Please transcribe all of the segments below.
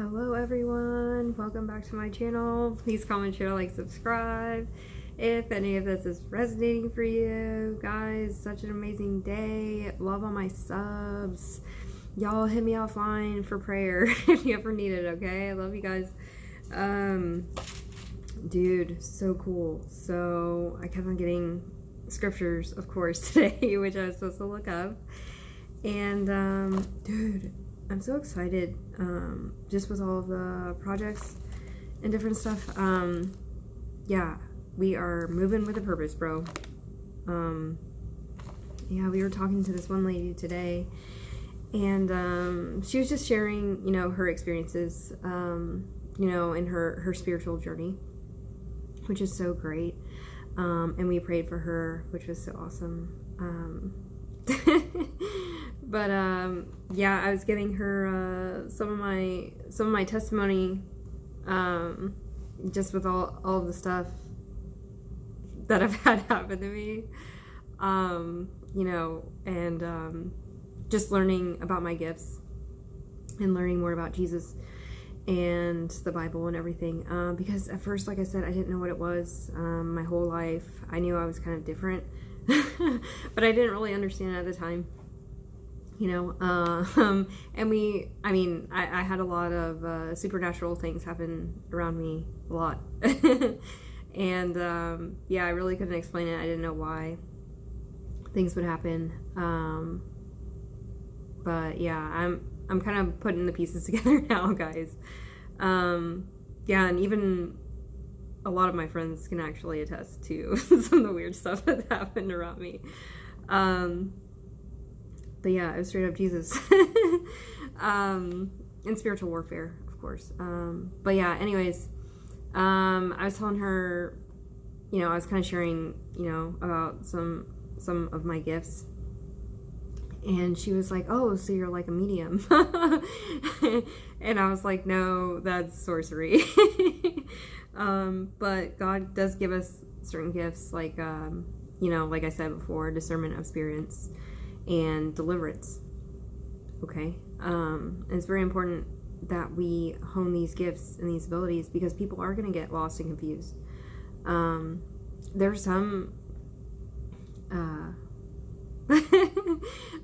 Hello everyone, welcome back to my channel. Please comment, share, like, subscribe if any of this is resonating for you guys. Such an amazing day. Love all my subs. Y'all hit me offline for prayer if you ever need it, okay? I love you guys. Dude, so cool. So I kept on getting scriptures, of course, today, which I was supposed to look up. And dude, I'm so excited, just with all of the projects and different stuff. Yeah, we are moving with a purpose, bro. Yeah, we were talking to this one lady today, and she was just sharing, you know, her experiences, you know, in her spiritual journey, which is so great. And we prayed for her, which was so awesome. But yeah, I was giving her some of my testimony, just with all of the stuff that I've had happen to me, you know, and just learning about my gifts and learning more about Jesus and the Bible and everything, because at first, like I said, I didn't know what it was. My whole life I knew I was kind of different, but I didn't really understand it at the time, you know. And I had a lot of supernatural things happen around me, a lot. And yeah, I really couldn't explain it. I didn't know why things would happen, but yeah, I'm kind of putting the pieces together now, guys. Yeah, and even a lot of my friends can actually attest to some of the weird stuff that happened around me. But yeah, it was straight up Jesus. And spiritual warfare, of course. But yeah, anyways, I was telling her, you know, I was kind of sharing, you know, about some of my gifts. And she was like, oh, so you're like a medium. And I was like, no, that's sorcery. But God does give us certain gifts, like, you know, like I said before, discernment of spirits and deliverance. Okay? And it's very important that we hone these gifts and these abilities, because people are going to get lost and confused. There's some...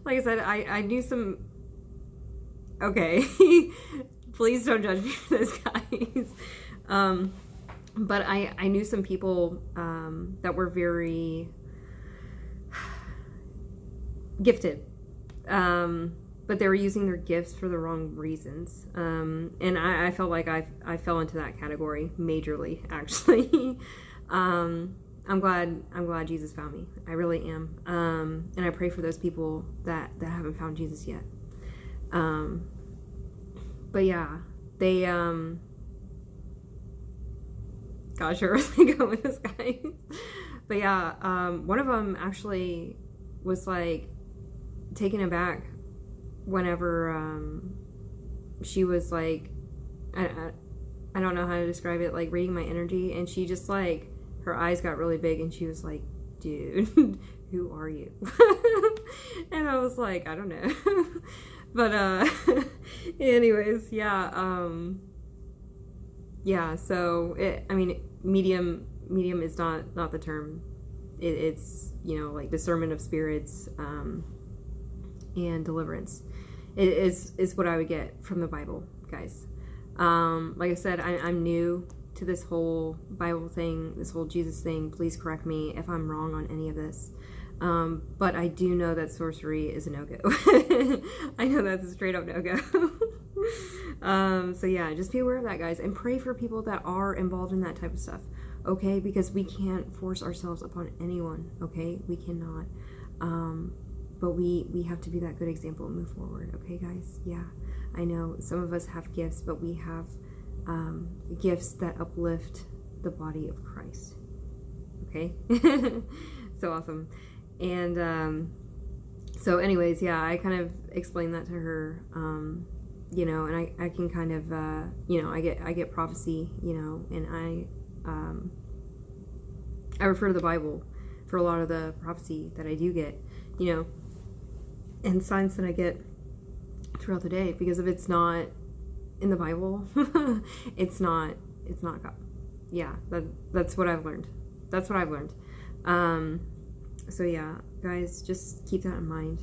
like I said, I knew some... Okay. Please don't judge me for this, guys. But I knew some people that were very gifted. But they were using their gifts for the wrong reasons. And I felt like I fell into that category majorly, actually. I'm glad Jesus found me. I really am. And I pray for those people that haven't found Jesus yet. But yeah, they, gosh, where was I going with this, guy? But yeah, one of them actually was like taken aback whenever, she was like, I don't know how to describe it, like reading my energy, and she just like, her eyes got really big, and she was like, dude, who are you? And I was like, I don't know. But anyways, yeah, yeah, so I mean, medium is not the term. It's, you know, like discernment of spirits, and deliverance. It is what I would get from the Bible, guys. Like I said, I'm new to this whole Bible thing, this whole Jesus thing. Please correct me if I'm wrong on any of this. But I do know that sorcery is a no-go. I know that's a straight up no-go. So yeah, just be aware of that, guys, and pray for people that are involved in that type of stuff, okay? Because we can't force ourselves upon anyone, okay? We cannot. But we have to be that good example and move forward, okay, guys? Yeah, I know some of us have gifts, but we have gifts that uplift the body of Christ, okay? So awesome. And so anyways, yeah, I kind of explained that to her, you know, and I can kind of, you know, I get prophecy, you know, and I refer to the Bible for a lot of the prophecy that I do get, you know, and signs that I get throughout the day, because if it's not in the Bible, it's not God. Yeah, that's what I've learned. That's what I've learned. So yeah, guys, just keep that in mind.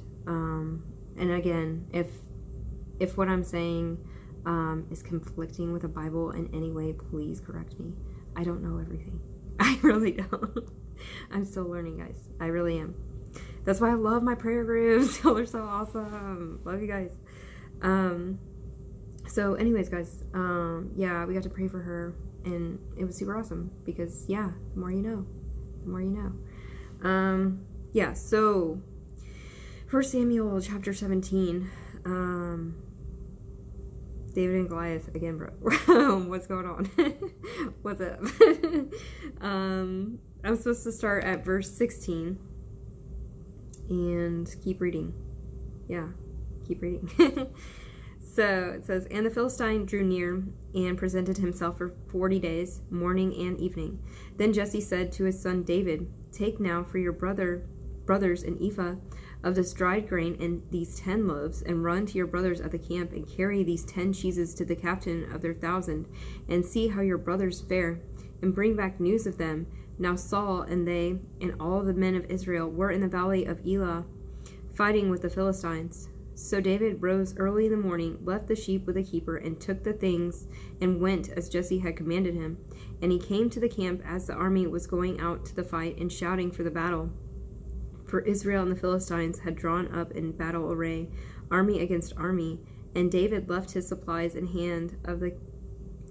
And again, if what I'm saying is conflicting with the Bible in any way, please correct me. I don't know everything. I really don't. I'm still learning, guys. I really am. That's why I love my prayer groups. Y'all are so awesome. Love you guys. So anyways, guys, yeah, we got to pray for her, and it was super awesome because, yeah, the more you know, the more you know. Yeah, so 1 Samuel chapter 17, David and Goliath again, bro. What's going on? What's up? I'm supposed to start at verse 16 and keep reading. Yeah, keep reading. So it says, and the Philistine drew near and presented himself for 40 days, morning and evening. Then Jesse said to his son David, take now for your brothers an ephah of this dried grain and these 10 loaves, and run to your brothers at the camp, and carry these 10 cheeses to the captain of their 1,000, and see how your brothers fare, and bring back news of them. Now Saul and they and all the men of Israel were in the valley of Elah, fighting with the Philistines. So David rose early in the morning, left the sheep with a keeper, and took the things, and went as Jesse had commanded him. And he came to the camp as the army was going out to the fight, and shouting for the battle. For Israel and the Philistines had drawn up in battle array, army against army. And David left his supplies in hand of the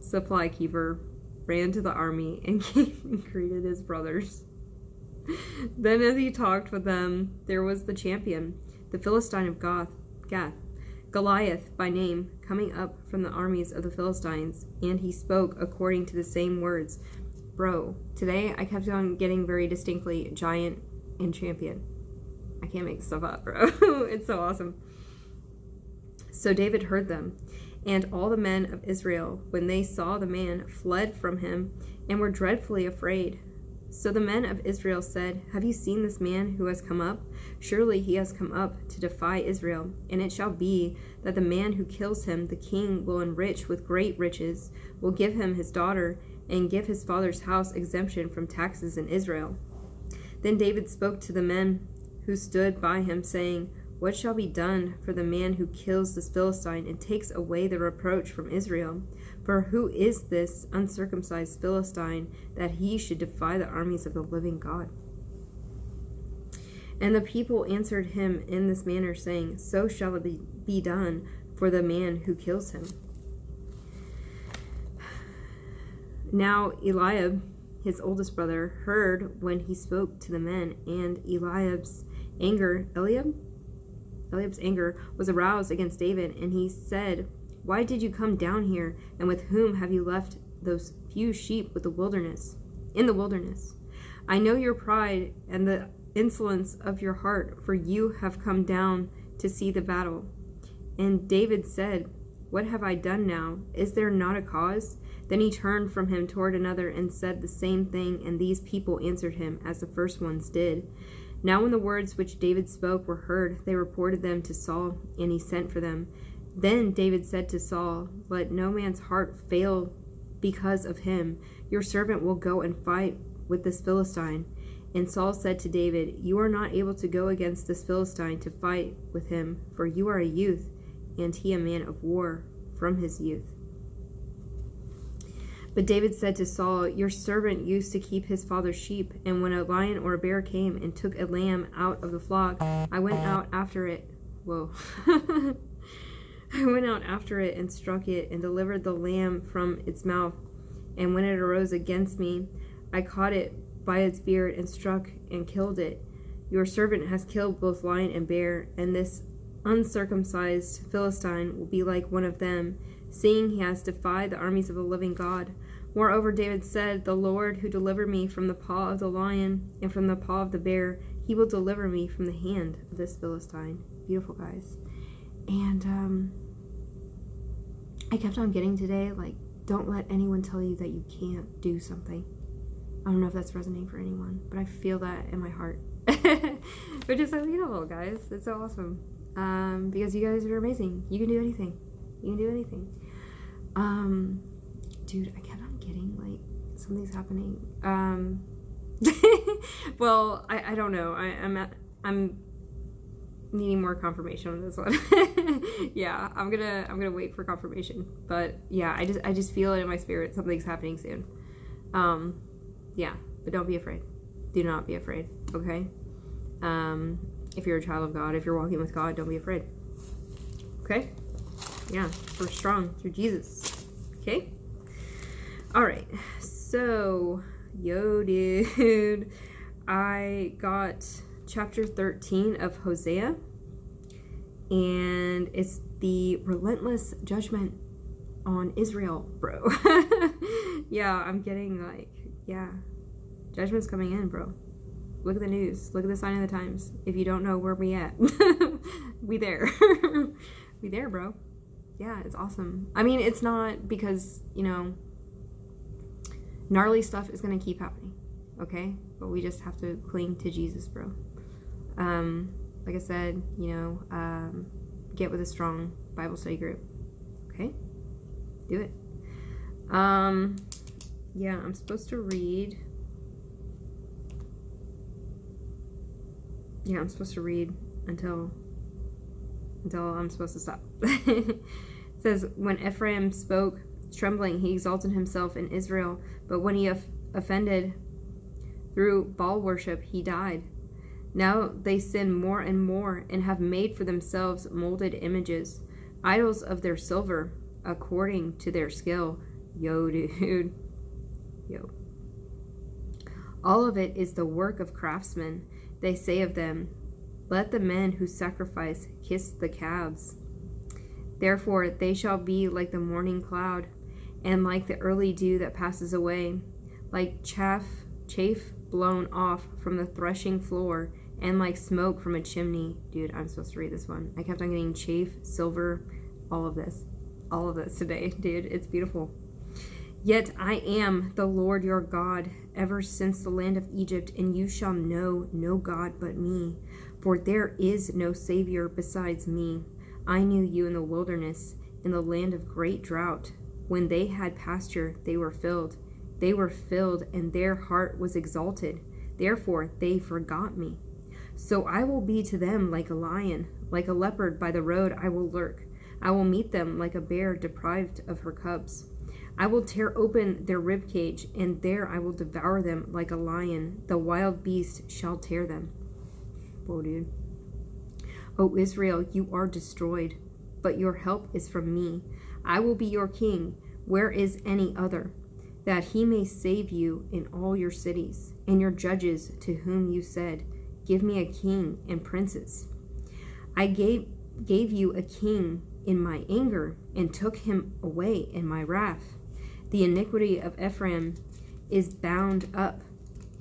supply keeper, ran to the army, and came and greeted his brothers. Then as he talked with them, there was the champion, the Philistine of Gath, Goliath by name, coming up from the armies of the Philistines, and he spoke according to the same words. Bro, today I kept on getting very distinctly giant and champion. I can't make stuff up, bro. It's so awesome. So David heard them, and all the men of Israel, when they saw the man, fled from him, and were dreadfully afraid. So the men of Israel said, have you seen this man who has come up? Surely he has come up to defy Israel. And it shall be that the man who kills him, the king will enrich with great riches, will give him his daughter, and give his father's house exemption from taxes in Israel. Then David spoke to the men who stood by him, saying, what shall be done for the man who kills this Philistine and takes away the reproach from Israel? For who is this uncircumcised Philistine that he should defy the armies of the living God? And the people answered him in this manner, saying, so shall it be done for the man who kills him. Now Eliab, his oldest brother, heard when he spoke to the men, and Eliab's anger was aroused against David, and he said, why did you come down here, and with whom have you left those few sheep in the wilderness? I know your pride and the insolence of your heart, for you have come down to see the battle. And David said, what have I done now? Is there not a cause? Then he turned from him toward another and said the same thing, and these people answered him as the first ones did. Now when the words which David spoke were heard, they reported them to Saul, and he sent for them. Then David said to Saul, let no man's heart fail because of him. Your servant will go and fight with this Philistine. And Saul said to David, you are not able to go against this Philistine to fight with him, for you are a youth, and he a man of war from his youth. But David said to Saul, your servant used to keep his father's sheep, and when a lion or a bear came and took a lamb out of the flock, I went out after it. Whoa. I went out after it and struck it and delivered the lamb from its mouth. And when it arose against me, I caught it by its beard and struck and killed it. Your servant has killed both lion and bear, and this uncircumcised Philistine will be like one of them, seeing he has defied the armies of the living God. Moreover, David said, the Lord who delivered me from the paw of the lion and from the paw of the bear, he will deliver me from the hand of this Philistine. Beautiful, guys. And I kept on getting today, like, don't let anyone tell you that you can't do something. I don't know if that's resonating for anyone, but I feel that in my heart. Which is so beautiful, guys. It's so awesome. Because you guys are amazing. You can do anything. You can do anything. Dude, I kept on getting like something's happening. Well, I don't know. I'm needing more confirmation on this one. Yeah, I'm gonna wait for confirmation. But yeah, I just feel it in my spirit. Something's happening soon. Yeah, but don't be afraid. Do not be afraid. Okay. If you're a child of God, if you're walking with God, don't be afraid. Okay. Yeah, we're strong through Jesus. Okay. All right. So, yo, dude, I got chapter 13 of Hosea, and it's the relentless judgment on Israel, bro. Yeah, I'm getting like, yeah, judgment's coming in, bro. Look at the news. Look at the sign of the times. If you don't know where we at, we there. We there, bro. Yeah, it's awesome. I mean, it's not because, you know, gnarly stuff is going to keep happening, okay? But we just have to cling to Jesus, bro. Like I said, you know, get with a strong Bible study group, okay? Do it. Yeah, I'm supposed to read. Yeah, I'm supposed to read until I'm supposed to stop. It says, when Ephraim spoke, trembling, he exalted himself in Israel. But when he offended through Baal worship, he died. Now they sin more and more and have made for themselves molded images, idols of their silver, according to their skill. Yo, dude. Yo. All of it is the work of craftsmen. They say of them, let the men who sacrifice kiss the calves. Therefore they shall be like the morning cloud, and like the early dew that passes away, like chaff blown off from the threshing floor, and like smoke from a chimney. Dude, I'm supposed to read this one. I kept on getting chaff, silver, all of this today, dude. It's beautiful. Yet I am the Lord your God, ever since the land of Egypt, and you shall know no God but me, for there is no Savior besides me. I knew you in the wilderness, in the land of great drought. When they had pasture, they were filled. They were filled, and their heart was exalted. Therefore they forgot me. So I will be to them like a lion, like a leopard by the road I will lurk. I will meet them like a bear deprived of her cubs. I will tear open their ribcage, and there I will devour them like a lion. The wild beast shall tear them. Whoa, dude. O Israel, you are destroyed, but your help is from me. I will be your king. Where is any other? That he may save you in all your cities, and your judges to whom you said, give me a king and princes. I gave you a king in my anger, and took him away in my wrath. The iniquity of Ephraim is bound up.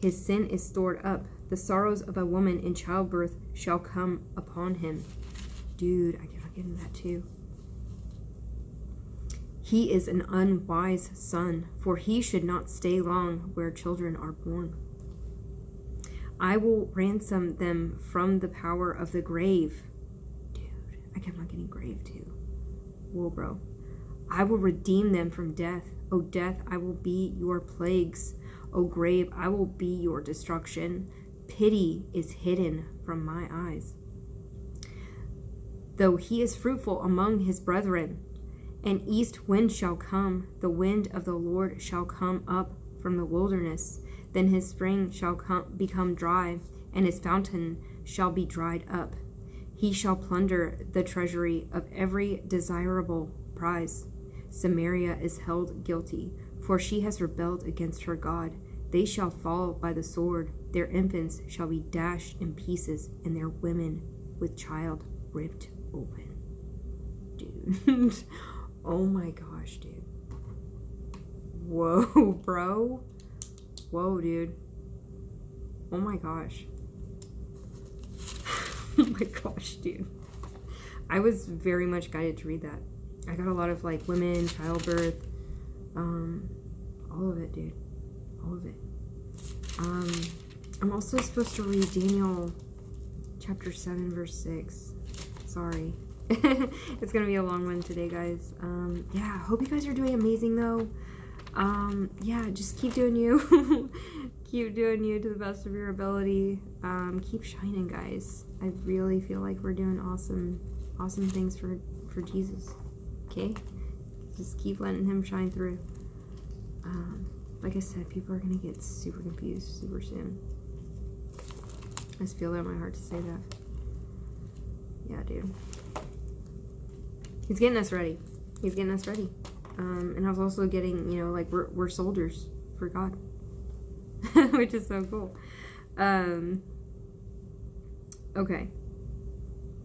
His sin is stored up. The sorrows of a woman in childbirth shall come upon him. Dude, I kept getting that too. He is an unwise son, for he should not stay long where children are born. I will ransom them from the power of the grave. Dude, I kept on getting grave too. Whoa, bro. I will redeem them from death. O death, I will be your plagues. O grave, I will be your destruction. Pity is hidden from my eyes. Though he is fruitful among his brethren, an east wind shall come, the wind of the Lord shall come up from the wilderness. Then his spring shall become dry, and his fountain shall be dried up. He shall plunder the treasury of every desirable prize. Samaria is held guilty, for she has rebelled against her God. They shall fall by the sword. Their infants shall be dashed in pieces, and their women with child ripped open. Dude. Oh my gosh, dude. Whoa, bro. Whoa, dude. Oh my gosh. Oh my gosh, dude. I was very much guided to read that. I got a lot of like women, childbirth, all of it, dude. All of it. I'm also supposed to read Daniel chapter 7 verse 6. Sorry. It's gonna be a long one today, guys. Yeah, hope you guys are doing amazing though. Yeah, just keep doing you. Keep doing you to the best of your ability. Keep shining, guys. I really feel like we're doing awesome things for Jesus. Okay? Just keep letting him shine through. Like I said, people are gonna get super confused super soon. I just feel that in my heart to say that. Yeah, dude. He's getting us ready. He's getting us ready. And I was also getting, you know, like we're soldiers for God. Which is so cool. Okay.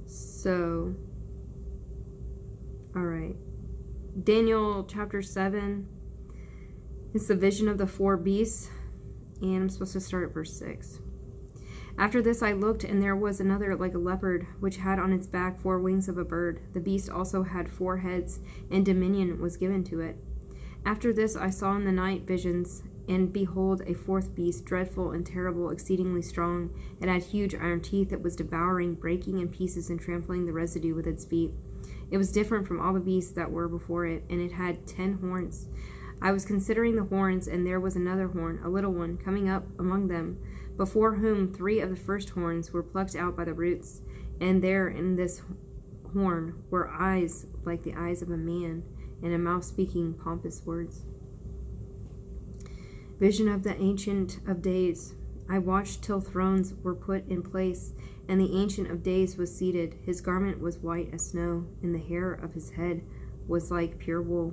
So, alright. Daniel chapter 7. It's the vision of the 4 beasts. And I'm supposed to start at verse 6. After this I looked, and there was another like a leopard, which had on its back 4 wings of a bird. The beast also had 4 heads, and dominion was given to it. After this I saw in the night visions, and behold, a 4th beast, dreadful and terrible, exceedingly strong. It had huge iron teeth that was devouring, breaking in pieces, and trampling the residue with its feet. It was different from all the beasts that were before it, and it had 10 horns. I was considering the horns, and there was another horn, a little one, coming up among them, before whom 3 of the first horns were plucked out by the roots. And there in this horn were eyes like the eyes of a man, and a mouth speaking pompous words. Vision of the Ancient of Days. I watched till thrones were put in place, and the Ancient of Days was seated. His garment was white as snow, and the hair of his head was like pure wool.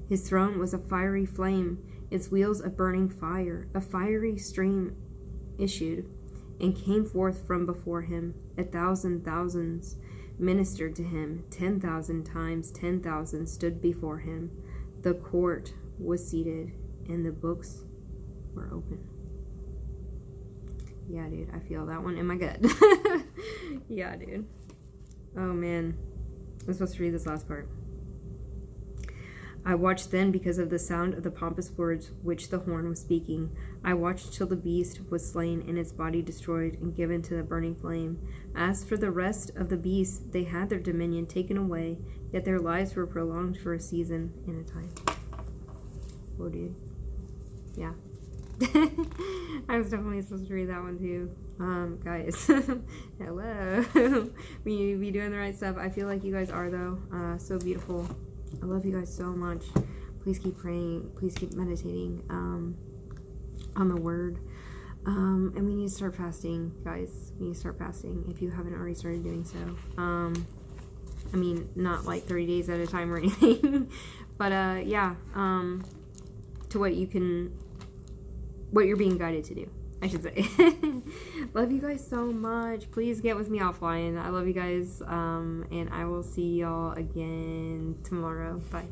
His throne was a fiery flame, its wheels a burning fire. A fiery stream issued and came forth from before him. 1,000 thousands ministered to him. 10,000 times 10,000 stood before him. The court was seated, and the books were open. Yeah, dude, I feel that one in my gut. Yeah, dude. Oh, man. I'm supposed to read this last part. I watched then because of the sound of the pompous words which the horn was speaking. I watched till the beast was slain and its body destroyed and given to the burning flame. As for the rest of the beasts, they had their dominion taken away, yet their lives were prolonged for a season and a time. Whoa, dude. Yeah. I was definitely supposed to read that one too. Guys. Hello. We be doing the right stuff. I feel like you guys are, though. So beautiful. I love you guys so much. Please keep praying. Please keep meditating on the word. And we need to start fasting, guys. We need to start fasting if you haven't already started doing so. I mean, not like 30 days at a time or anything. But yeah, to what you're being guided to do, I should say. Love you guys so much. Please get with me offline. I love you guys. And I will see y'all again tomorrow. Bye.